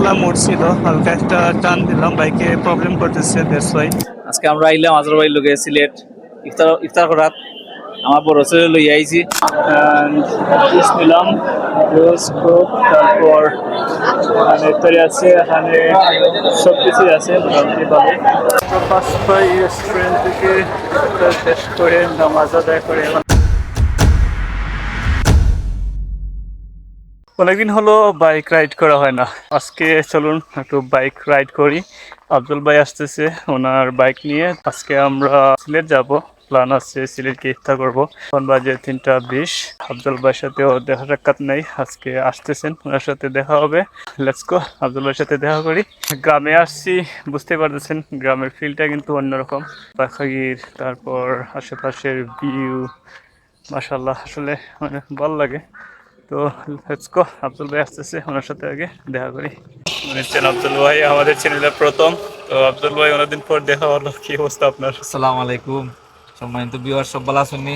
দেখলাম উঠছিল, হালকা একটা টান দিলাম, বাইকে প্রবলেম করতেছে, দ্যাটস ওয়াই। আজকে আমরা আইলাম আজরবাইল লোকে সিলেট ইফতার ইফতার করাত। আমার বড় ছেলে লই আইছি জুস নিলাম, জুস কোক, তারপর ইফতারি আছে এখানে, সব কিছুই আছে মোটামুটি ভালো। পাঁচটায় রেস্টুরেন্ট থেকে ইফতার শেষ করে নামাজ আদায় করে এখন অনেকদিন হলো বাইক রাইড করা হয় না। আজকে চলুন একটু বাইক রাইড করি। আব্দুল ভাই আসতেছে ওনার বাইক নিয়ে। আজকে আমরা সিলেট যাব, প্ল্যান আছে সিলেটকে ইফতার করবো। এখন বাজে 3:20। আব্দুল ভাইয়ের সাথেও দেখা সাক্ষাৎ নেই, আজকে আসতেছেন, ওনার সাথে দেখা হবে। লেটস গো, আব্দুল ভাইয়ের সাথে দেখা করি। গ্রামে আসছি, বুঝতে পারতেছেন গ্রামের ফিলটা কিন্তু অন্যরকম। পাখির তারপর আশেপাশের ভিউ মাশাআল্লাহ আসলে অনেক ভালো লাগে। তো লেটস গো, আব্দুল ভাই আসতেছে, ওনার সাথে আগে দেখা করি। আব্দুল ভাই আমাদের চ্যানেলের প্রথম। তো আব্দুল ভাই অনেকদিন পর দেখা হলো, কি অবস্থা আপনার? আসসালামু আলাইকুম, সম্মানিত ভিউয়ার, সব ভালো আছেন নি?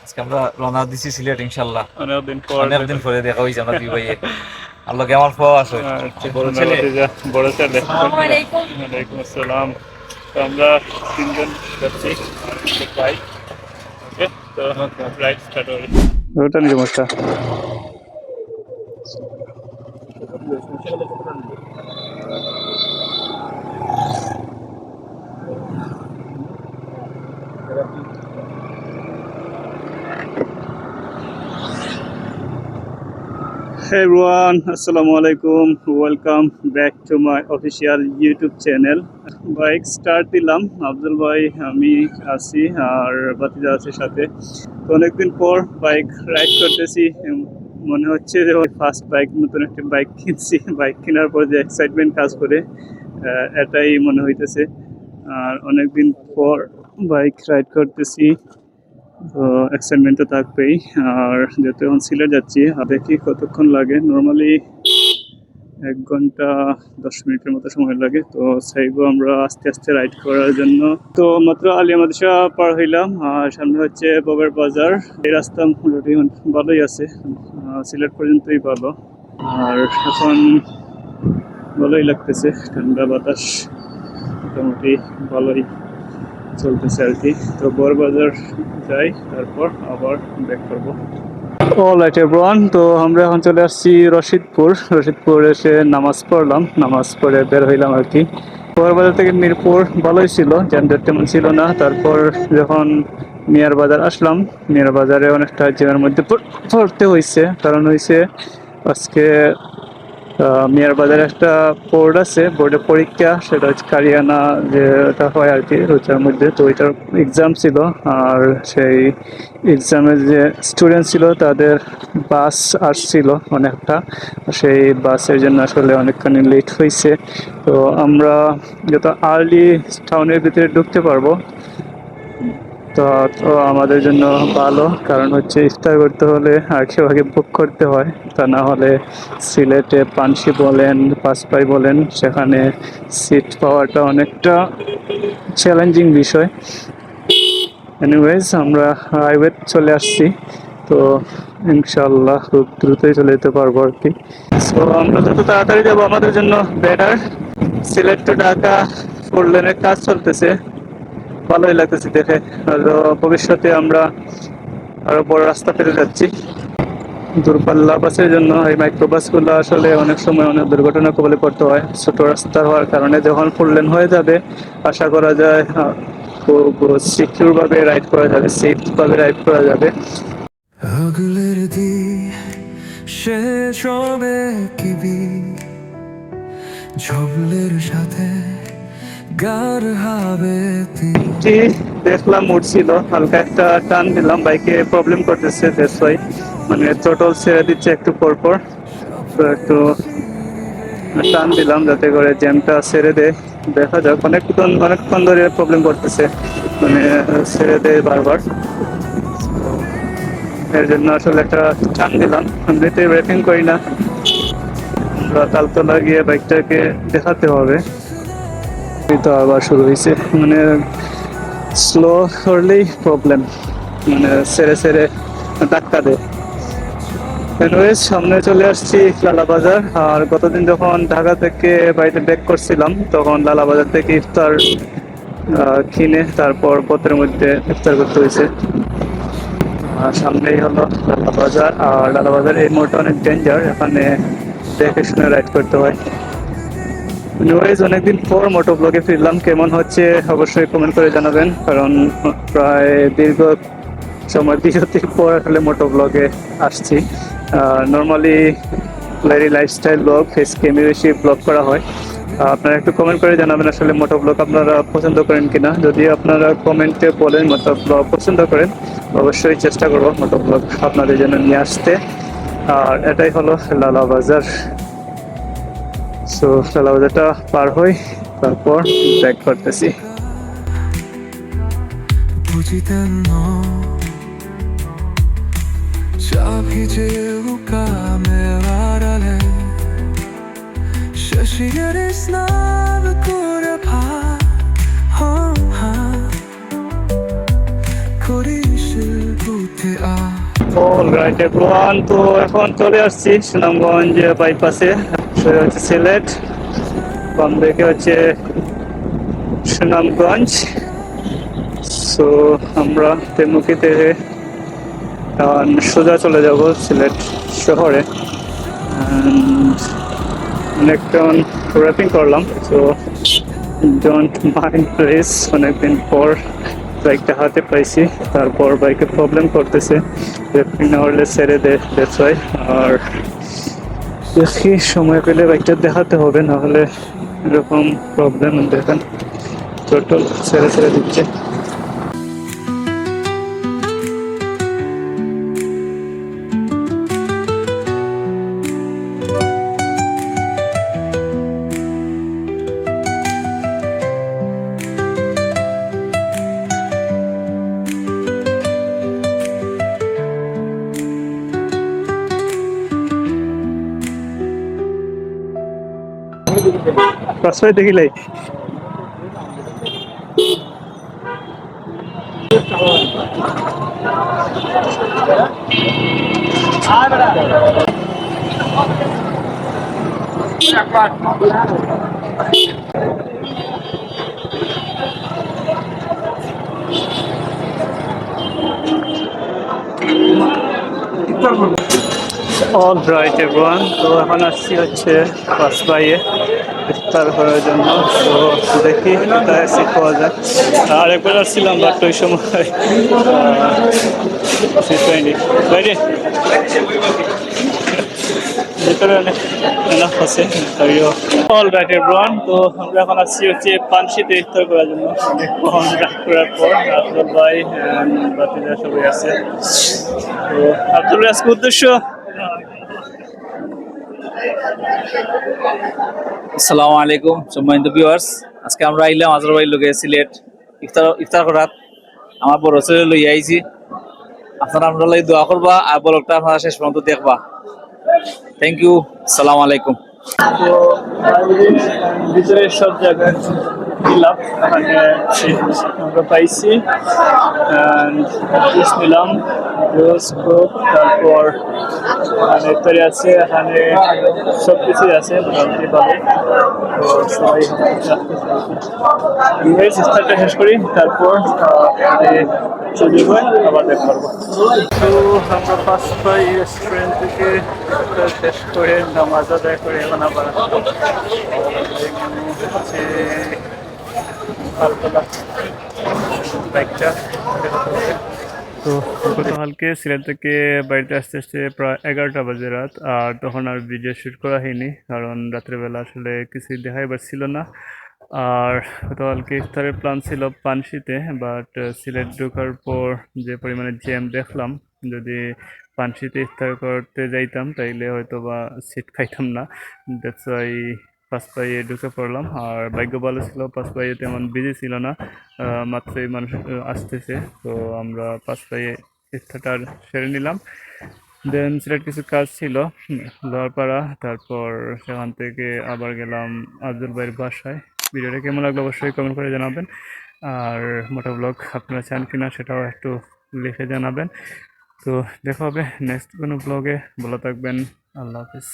আজকে আমরা রওনা দিছি সিলেট ইনশাআল্লাহ। অনেকদিন পর অনেকদিন পরে দেখা হইছে আমরা দুই ভাইয়ে। আল্লাহ কেমন পাওয়া আছে বড় ছেলে। বড় ছেলে, ওয়ালাইকুম আসসালাম। তো আমরা তিনজন যাচ্ছি বাইক। ওকে, তো রাইড স্টার্ট করি। ওটা নিয়ে সমস্যা। Hey everyone, Assalamu alaikum. Welcome back to my official YouTube channel. Bike start দিলাম, আব্দুল ভাই আমি আছি আর বাতিজা আছে সাথে। তো অনেকদিন পর বাইক রাইড করতেছি, মনে হচ্ছে যে ফার্স্ট বাইক, নতুন একটা বাইক কিনছি। বাইক কেনার পর যে এক্সাইটমেন্ট কাজ করে, এটাই মনে হইতেছে। আর অনেকদিন পর বাইক রাইড করতেছি, তো এক্সাইটমেন্ট তো থাকবেই। আর যেহেতু এখন সিলেট যাচ্ছি, দেখি কতক্ষণ লাগে। নর্মালি 1 ঘন্টা 10 মিনিটের মতো সময় লাগে। তো চাইবো আমরা আস্তে আস্তে রাইড করার জন্য। তো মাত্র আলিয়া মাদ্রাসা পার হইলাম, আর সামনে হচ্ছে ববের বাজার। এই রাস্তা মোটামুটি ভালোই আছে, সিলেট পর্যন্তই ভালো। আর এখন ভালোই লাগতেছে, ঠান্ডা বাতাস মোটামুটি ভালোই চলতেছে আর কি। তো বড়বাজার যাই, তারপর আবার ব্যাক করবো। অলরাইট এভরিওয়ান, তো আমরা এখন চলে আসছি রশিদপুর এসে নামাজ পড়লাম, নামাজ পড়ে বের হইলাম আর কি। বড়বাজার থেকে মিরপুর ভালোই ছিল, যানজট তেমন ছিল না। তারপর যখন মিয়ার বাজার আসলাম, মিয়ার বাজারে অনেকটা জ্যামের মধ্যে পড়তে হয়েছে, কারণ হয়েছে আজকে মিয়ার বাজারে একটা বোর্ড আছে, বোর্ডের পরীক্ষা, সেটা হচ্ছে কারিয়ানা যেটা হয় আর কি রোজার মধ্যে। তো ওইটার এক্সাম ছিল, আর সেই এক্সামের যে স্টুডেন্ট ছিল তাদের বাস আসছিল অনেকটা, সেই বাসের জন্য আসলে অনেকখানি লেট হয়েছে। তো আমরা যত আর্লি টাউনের ভিতরে ঢুকতে পারবো তো তো আমাদের জন্য ভালো, কারণ হচ্ছে ইফতার করতে হলে আগে আগে বুক করতে হয়। তা না হলে সিলেটে পানসি বলেন, পাঁচপাই বলেন, সেখানে সিট পাওয়াটা অনেকটা চ্যালেঞ্জিং বিষয়। এনিওয়েজ আমরা হাইওয়ে চলে আসছি, তো ইনশাল্লাহ খুব দ্রুতই চলে যেতে পারবো আর কি। সো আমরা যত তাড়াতাড়ি যাবো আমাদের জন্য বেটার। সিলেট টু ঢাকা 4 লেনের কাজ চলতেছে, ভালোই লাগতেছে দেখে। আর ভবিষ্যতে আমরা আরো বড় রাস্তা পেতে যাচ্ছি। দূরপাল্লা বাসের জন্য এই মাইক্রোবাসগুলো আসলে অনেক সময় অনেক দুর্ঘটনা কবলে পড়তে হয়, ছোট রাস্তা হওয়ার কারণে। যখন 4 লেন হয়ে যাবে, আশা করা যায় খুব সিকিউর ভাবে রাইড করা যাবে, সেফ ভাবে রাইড করা যাবে। আগলের দি শেষ হবে কিবি ঝবলের সাথে গার হবে দেখলাম উঠছিল, হালকা একটা টান দিলাম, বাইকে প্রবলেম করতেছে, দ্যাটস ওয়াই। মানে টোটাল ছেড়ে দিচ্ছে একটু পর পর, তো একটু টান দিলাম যাতে করে জ্যামটা ছেড়ে দেয়। দেখা যাক, অনেকক্ষণ ধরে প্রবলেম করতেছে, মানে ছেড়ে দেয় বারবার। এর জন্য আসলে একটা টান দিলাম। এমনিতে ব্রেকিং করি না, আমরা তালতলা গিয়ে বাইকটাকে দেখাতে হবে। তো আবার শুরু হয়েছে, মানে স্লো করলেই প্রবলেম, মানে ছেড়ে ধাক্কা দেয়। এনিওয়েজ সামনে চলে আসছি লালা বাজার। আর গতদিন যখন ঢাকা থেকে বাড়িতে ব্যাক করছিলাম তখন লালা বাজার থেকে ইফতার কিনে তারপর পথের মধ্যে ইফতার করতে হয়েছে। সামনেই হলো লালা বাজার। আর লালা বাজার এই মোড়টা অনেক ডেঞ্জার, এখানে দেখে শুনে রাইড করতে হয়। এনিওয়েজ অনেকদিন পর মোটো ব্লগে ফিরলাম, কেমন হচ্ছে অবশ্যই কমেন্ট করে জানাবেন, কারণ প্রায় দীর্ঘ সময় বিরতির পর আসলে মোটো ব্লগে আসছি। Normally Lairi lifestyle blog, face ক্যামে বেশি ব্লগ করা হয়। আপনারা একটু কমেন্ট করে জানাবেন আসলে মোটো ব্লগ আপনারা পছন্দ করেন কিনা। যদি আপনারা কমেন্টে বলেন মোটো ব্লগ পছন্দ করেন, অবশ্যই চেষ্টা করবো মোটো ব্লগ আপনাদের জন্য নিয়ে আসতে। আর এটাই হলো লালা বাজার। সো লালা বাজারটা পার হই, তারপর ব্যাক করতেছি। বুঝিতেন না চাবি যে লুকামে আড়ালে শেষের স্নান করে করিস বুঝে অলরাইট এভরিওয়ান, তো এখন চলে আসছি সুনামগঞ্জ বাইপাসে। সোজা হচ্ছে সিলেট, বাম দিকে হচ্ছে সুনামগঞ্জ। সো আমরা তেমুকি থেকে সোজা চলে যাব সিলেট শহরে। অনেকক্ষণ র্যাপিং করলাম, সো ডোন্ট মাইন্ড প্লিজ। অনেকদিন পর বাইকটা হাতে পাইছি, তারপর বাইকে প্রবলেম করতেছে, র্যাপিং না হলে ছেড়ে দ্যাটস ওয়াই। আর দেখি সময় পেলে বাইকটা দেখাতে হবে, নাহলে এরকম প্রবলেম দেখেন টোটাল ছেড়ে ছেড়ে দিচ্ছে। রাস্তায় দেখিলাই অলরাইট এভরিওয়ান, তো এখন আসছি হচ্ছে বাসবাইয়ে ইফতার করার জন্য। তো দেখি কোথায় সিট পাওয়া যায়। আর একবার আসছিলাম বাট ওই সময় সিট পাইনি। বাইরে ভিতরে অনেক আছে। অলরাইট এভরিওয়ান, তো আমরা এখন আসছি হচ্ছে পানশিতে ইফতার করার জন্য। অনেকক্ষণ রাত করার পর আব্দুল ভাই বাতিজা সবাই আছে। তো আব্দুল ভাই আজকে উদ্দেশ্য আসসালামু আলাইকুম সম্মানিত ভিউয়ার্স, আজকে আমরা আইলাম আজরবাইল লোকে সিলেট ইফতার করাত। আমার বড় ছেলে লই আইছি, আপনারা আমরা লাগি দোয়া করবা আর ব্লগটা আপনারা শেষ পর্যন্ত দেখবা। থ্যাংক ইউ, আসসালামু আলাইকুম। তো ভিতরে সব জায়গায় দিলাম, এখানে আমরা পাইছি জুস নিলাম, জুস কোক, তারপর ইফতারি আছে, এখানে সব কিছুই আছে মোটামুটি ভালো। তো সবাই ইফতারটা শেষ করি, তারপর সুযোগ হয় আবার দেখা করবো। তো আমরা পাঁচটাই রেস্টুরেন্ট থেকে শেষ করে নামাজ আদায় করে এখন আবার হচ্ছে বাইকটা। তো গতকালকে সিলেট থেকে বাড়িতে আসতে আসতে প্রায় 11টা বাজে রাত। আর তখন আর ভিডিও শ্যুট করা হয়নি, কারণ রাত্রেবেলা আসলে কিছুই দেখাই পাচ্ছিল না। আর গতকালকে ইফতারের প্ল্যান ছিল পানশিতে, বাট সিলেট ঢোকার পর যে পরিমাণে জ্যাম দেখলাম, যদি পানশিতে ইফতার করতে যাইতাম তাইলে হয়তো বা সিট পাইতাম না। দ্যাটস ওয়াই পাঁচপাইয়ে ঢুকে পড়লাম। আর ভাগ্য ভালো ছিল, পাঁচপাইয়ে তেমন বিজি ছিল না, মাত্রই মানুষ আসতেছে। তো আমরা পাঁচপাইয়ে ইফতারটা সেরে নিলাম। দেন সিলেট কিছু কাজ ছিল লোহারপাড়া, তারপর সেখান থেকে আবার গেলাম আব্দুল ভাইয়ের বাসায়। ভিডিওটা কেমন লাগলো অবশ্যই কমেন্ট করে জানাবেন। আর মোটো ব্লগ আপনারা চান কিনা সেটাও একটু লিখে জানাবেন। তো দেখা হবে নেক্সট কোনো ব্লগে, ভালো থাকবেন, আল্লাহ হাফিজ।